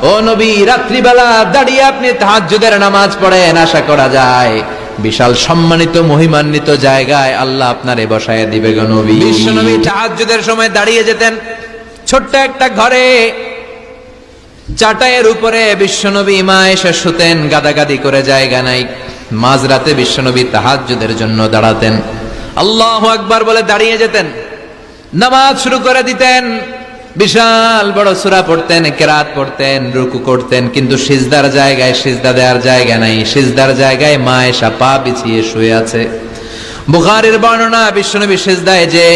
ও নবী, রাত্রিবেলা দাঁড়িয়ে আপনি তাহাজ্জুদের নামাজ পড়েন, আশা করা যায় বিশাল সম্মানিত মহিমান্বিত জায়গায় আল্লাহ আপনারে বসায় দিবে গো নবী। বিশ্বনবী তাহাজ্জুদের সময় দাঁড়িয়ে যেতেন ছোট্ট একটা ঘরে, চাটাইয়ের উপরে বিশ্বনবী মা এসে শুতেন, গাদাগাদি করে জায়গা নাই। মাঝরাতে বিশ্বনবী তাহাজ্জুদের জন্য দাঁড়াতেন, আল্লাহু আকবার বলে দাঁড়িয়ে যেতেন, নামাজ শুরু করে দিতেন। বিশাল বড় সূরা পড়তেন, কিরাত পড়তেন, রুকু করতেন, কিন্তু সিজদার জায়গায় সিজদা দেওয়ার জায়গা নাই। সিজদার জায়গায় মা এসা পা বিছিয়ে শুয়ে আছে। বুখারীর বর্ণনা, বিশ্বনবী সিজদায় যে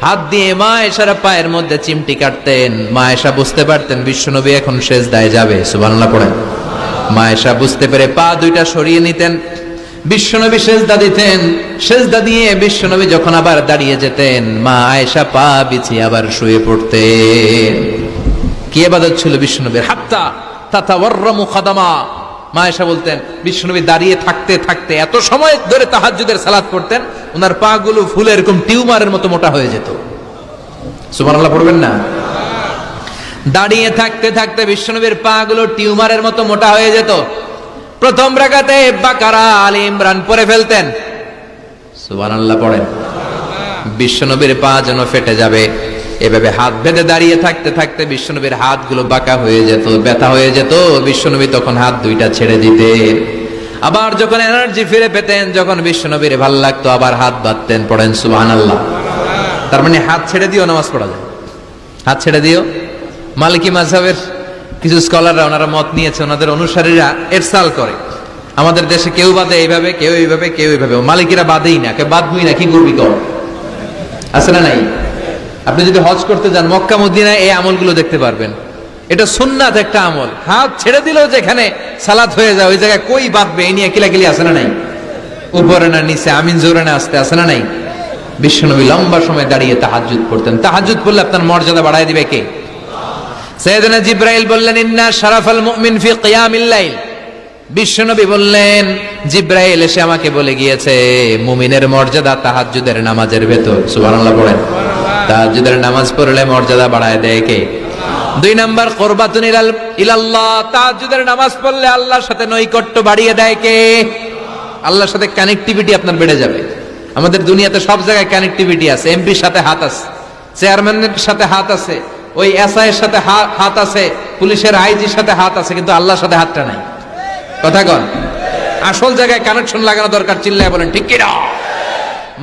হাত দিয়ে মা এসার পায়ের মধ্যে চিমটি কাটতেন, মা এসা বুঝতে পারতেন বিশ্বনবী এখন সিজদায় যাবে। সুবহানাল্লাহ পড়েন। মা এসা বুঝতে পেরে পা দুইটা সরিয়ে নিতেন, বিশ্বনবী সিজদা দিতেন। সিজদা দিয়ে বিশ্বনবী যখন আবার দাঁড়িয়ে যেতেন, মা আয়েশা পা বিছিয়ে আবার শুয়ে পড়তেন। কি ইবাদত ছিল বিশ্বনবীর! হাত্তা তাতাওয়াররামু খাদামা। মা আয়েশা বলতেন বিশ্বনবী দাঁড়িয়ে থাকতে থাকতে এত সময় ধরে তাহাজ্জুদের সালাত পড়তেন, ওনার পা গুলো ফুলে এরকম টিউমারের মতো মোটা হয়ে যেত। সুবহানাল্লাহ পড়বেন না? দাঁড়িয়ে থাকতে থাকতে বিশ্বনবীর পা গুলো টিউমারের মতো মোটা হয়ে যেত। প্রথম রাকাতে বাকারা, আলে ইমরান পড়ে ফেলতেন। সুবহানাল্লাহ পড়েন। বিশ্বনবীর পা যেন ফেটে যাবে, এভাবে হাত বেঁধে দাঁড়িয়ে থাকতে থাকতে বিশ্বনবীর হাতগুলো বাঁকা হয়ে যেত, ব্যথা হয়ে যেত। বিশ্বনবী তখন হাত দুইটা ছেড়ে দিতেন। আবার যখন এনার্জি ফিরে পেতেন, যখন বিশ্বনবীর ভাল লাগতো, আবার হাত বাঁধতেন। পড়েন সুবহানাল্লাহ। তার মানে হাত ছেড়ে দিও নামাজ পড়া যায়। হাত ছেড়ে দিও। মালিকি মাযহাবের কিছু স্কলাররা ওনারা মত নিয়েছে, ওনাদের অনুসারীরা এরসাল করে, আমাদের দেশে কেউ বাদে এইভাবে, কেউ এইভাবে, কেউ এইভাবে। মালিকিরা বাদেই না, কেউ বাদবই না, কি করবি কর, আছে না নাই? আপনি যদি হজ করতে যান মক্কা মদিনায় এই আমলগুলো দেখতে পারবেন। এটা সুন্নাত একটা আমল। হাত ছেড়ে দিলেও যেখানে সালাত হয়ে যায় ওই জায়গায় কই বাঁধবে এই নিয়ে কিলাকিলি আছে না নাই? উপরে না নিচে, আমিন জোরে না আসতে, আছে না নাই? বিশ্বনবী লম্বা সময় দাঁড়িয়ে তাহাজ্জুদ পড়তেন। তাহাজ্জুদ পড়লে আপনার মর্যাদা বাড়ায় দিবে কে? সাইয়েদনা জিবরাইল বললেন ইন্না শারাফাল মুমিন ফি কিয়ামিল লাইল। বিশ্বনবী বললেন জিবরাইল এসে আমাকে বলে গিয়েছে মুমিনের মর্যাদা তাহাজ্জুদের নামাজের ভেতর। সুবহানাল্লাহ পড়েন। তাহাজ্জুদের নামাজ পড়লে মর্যাদা বাড়ায় দেয় কে? দুই নাম্বার কুরবাতুন ইলাল্লাহ। তাহাজ্জুদের নামাজ পড়লে আল্লাহর সাথে নৈকট্য বাড়িয়ে দেয় কে? আল্লাহর সাথে কানেক্টিভিটি আপনার বেড়ে যাবে। আমাদের দুনিয়াতে সব জায়গায় কানেক্টিভিটি আছে। এমপির সাথে হাত আছে, চেয়ারম্যানের সাথে হাত আছে, ওই এসআই এর সাথে হাত আছে, পুলিশের আইজির সাথে হাত আছে, কিন্তু আল্লাহর সাথে হাতটা নাই। কথা কন। আসল জায়গায় কানেকশন লাগানো দরকার। চিল্লায় বলেন ঠিক কি না?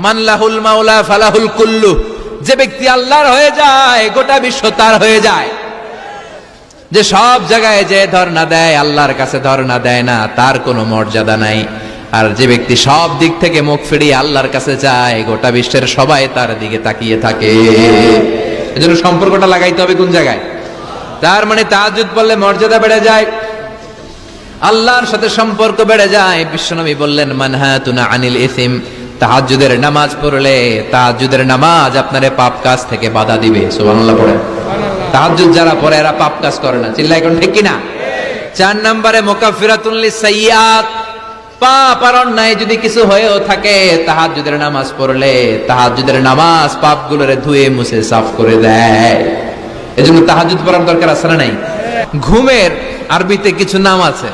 মান লাহুল মাওলা ফালাহুল কুল্লু। যে ব্যক্তি আল্লাহর হয়ে যায় গোটা বিশ্ব তার হয়ে যায়। যে সব জায়গায় যে ধর্ণা দেয় আল্লাহর কাছে ধর্ণা দেয় না, তার কোনো মর্যাদা নাই। আর যে ব্যক্তি সব দিক থেকে মুখ ফিরিয়ে আল্লাহর কাছে যায় গোটা বিশ্বের সবাই তার দিকে তাকিয়ে থাকে। এজন্য সম্পর্কটা লাগাইতে হবে কোন জায়গায়? তার মানে তাহাজ্জুদ পড়লে মর্যাদা বেড়ে যায়, আল্লাহর সাথে সম্পর্ক বেড়ে যায়। বিশ্বনবী বললেন মানহাতুনা আনিল ইসিম। তাহাজ্জুদের নামাজ পড়লে তাহাজ্জুদের নামাজ আপনারে পাপ কাজ থেকে বাধা দিবে। সুবহানাল্লাহ পড়েন। তাহাজ্জুদ যারা পড়ে এরা পাপ কাজ করে না। চিল্লায় কোন ঠিক কি না? 4 নম্বরে মুকাফফিরাতুন লিসাইয়্যাত। পাপ আর অন্যায় যদি কিছু হয়েও থাকে তাহাজ্জুদের নামাজ পড়লে তাহাজ্জুদের নামাজ পাপগুলোরে ধুয়ে মুছে সাফ করে দেয়। এজন্য তাহাজ্জুদ পড়ার দরকার আছে না নাই? ঘুমের আরবিতে কিছু নাম আছে।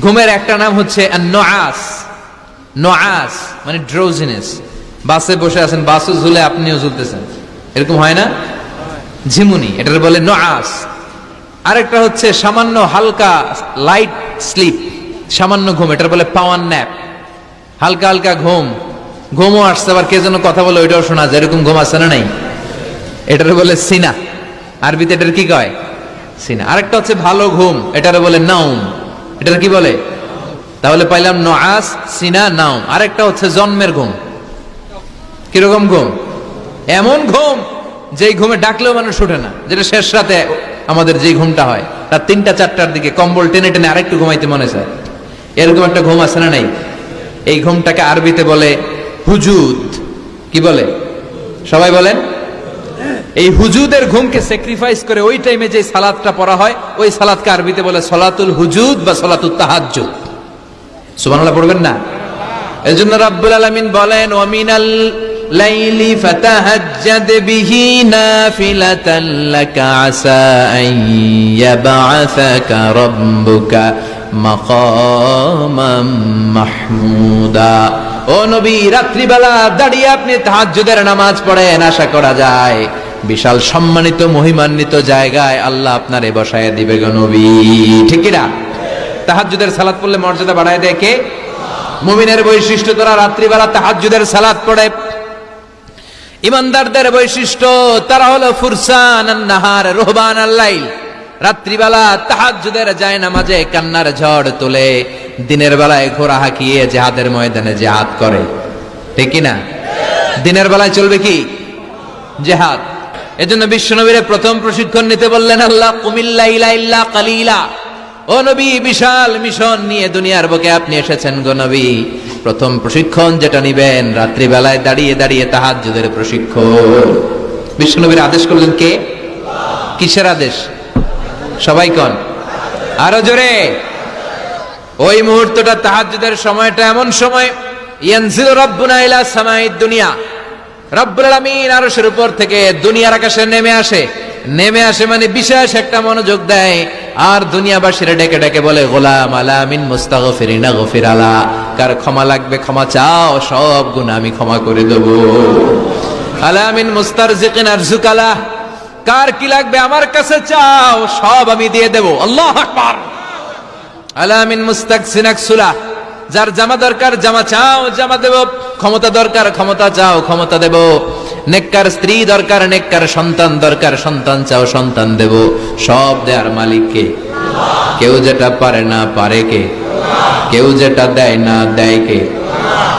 ঘুমের একটা নাম হচ্ছে আন-নুআস। নুআস মানে ড্রোজিনেস। বাসে বসে আছেন, বাসও ঝুলে আপনিও ঝুলতেছেন, এরকম হয় না? ঝিমুনি, এটার বলে নুআস। আরেকটা হচ্ছে সামান্য হালকা লাইট স্লিপ, সামান্য ঘুম, এটার বলে পাওয়ার ন্যাপ। হালকা হালকা ঘুম, ঘুমও আসছে, আবার কে যেন কথা বলে ওইটাও শোনা যায়, এরকম ঘুম আছে না নাই? এটার বলে সিনা। আরবিতে এটার কি কয়? সিনা। আরেকটা হচ্ছে ভালো ঘুম, এটার বলে নাউম। এটার কি বলে? তাহলে পাইলাম নুআস, সিনা, নাউম। আরেকটা হচ্ছে জন্মের ঘুম। কিরকম ঘুম? এমন ঘুম যেই ঘুমে ডাকলেও মানুষ ওঠে না, যেটা শেষ রাতে আমাদের যে ঘুমটা হয় রাত 3টা-4টার দিকে কম্বল টেনে টেনে আরেকটু ঘুমাইতে মনে চায়, এরকম একটা ঘুম আছে না নাই? এই ঘুমটাকে আরবিতে বলে হুজুদ। কি বলে? সবাই বলেন। এই হুজুদের ঘুমকে স্যাক্রিফাইস করে ওই টাইমে যে সালাতটা পড়া হয় ওই সালাতকে আরবিতে বলে সলাতুল হুজুদ বা সলাতুত তাহাজ্জুদ। সুবহানাল্লাহ পড়বেন না? এজন্য রাব্বুল আলামিন বলেন ওয়া মিনাল লাইলি ফাতাহাজ্জাদ বিহি নাফিলাতান লাকা আসা আন ইয়াবআসাকা রাব্বুকা মাকামাম মাহমুদা। ও নবী, রাত্রিবেলা দাঁড়িয়ে আপনি তাহাজ্জুদের নামাজ পড়েন, আশা করা যায় বিশাল সম্মানিত মহিমান্বিত জায়গায় আল্লাহ আপনারে বসায় দিবে গো নবী। ঠিক কি না? তাহাজ্জুদের সালাত পড়লে মর্যাদা বাড়ায় দেয় কে? মুমিনের বৈশিষ্ট্য, তারা রাত্রিবেলা তাহাজ্জুদের সালাত পড়ে। ইমানদারদের বৈশিষ্ট্য, তারা হলো ফুরসানান নাহার রুহবানাল লাইল। রাত্রিবেলা তাহাজ্জুদের যায় নামাজে কান্নার ঝড় তোলে, দিনের বেলায় ঘোড়া হাঁকিয়ে জিহাদের ময়দানে জিহাদ করে। ঠিক কি না? দিনের বেলায় চলবে কি? জিহাদ। এজন্য বিশ্বনবীর প্রথম প্রশিক্ষণ নিতে বললেন আল্লাহ, কুমিল লাইলা ইল্লা কালিলা। ও নবী, বিশাল মিশন নিয়ে দুনিয়ার বুকে আপনি এসেছেন গো নবী। প্রথম প্রশিক্ষণ যেটা নিবেন, রাত্রিবেলায় দাঁড়িয়ে দাঁড়িয়ে তাহাজ্জুদের প্রশিক্ষণ। বিশ্বনবীর আদেশ করলেন কে? কিসের আদেশ? সবাই কোন? আরো জোরে। ওই মুহূর্তটা তাহাজ্জুদের সময়টা এমন সময়, ইয়ানজিলু রাব্বুনা ইলা সামাইদ দুনিয়া, রব্বুল আলামিন আরশের উপর থেকে দুনিয়ার আকাশে নেমে আসে। নেমে আসে মানে বিশেষ একটা মনোযোগ দেয়, আর দুনিয়াবাসীরা ডেকে ডেকে বলে, গোলাম আলা মিন মুস্তাগফিরিনা গফির আলা। কার ক্ষমা লাগবে ক্ষমা চাও, সব গুনাহ আমি ক্ষমা করে দেব। আলা মিন মুস্তারজিকিন আরজুকালা, কার কি লাগবে আমার কাছে চাও, সব আমি দিয়ে দেব। আল্লাহু আকবার। আলা মিন মুস্তাকসিন আকসুলা, যার জামা দরকার জামা চাও, জামা দেব। ক্ষমতা দরকার ক্ষমতা চাও, ক্ষমতা দেব। নেককার স্ত্রী দরকার, নেককার সন্তান দরকার, সন্তান চাও, সন্তান দেব। সব দেয়ার মালিক কে? কেউ যেটা পারে না পারে কে? কেউ যেটা দেয় না দেয় কে?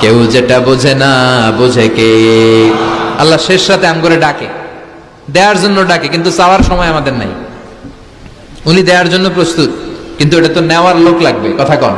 কেউ যেটা বোঝে না বোঝে কে? আল্লাহ শেষ রাতে আম করে ডাকে, দেয়ার জন্য ডাকে, কিন্তু চাওয়ার সময় আমাদের নাই। উনি দেয়ার জন্য প্রস্তুত, কিন্তু এটা তো নেওয়ার লোক লাগবে। কথা কন।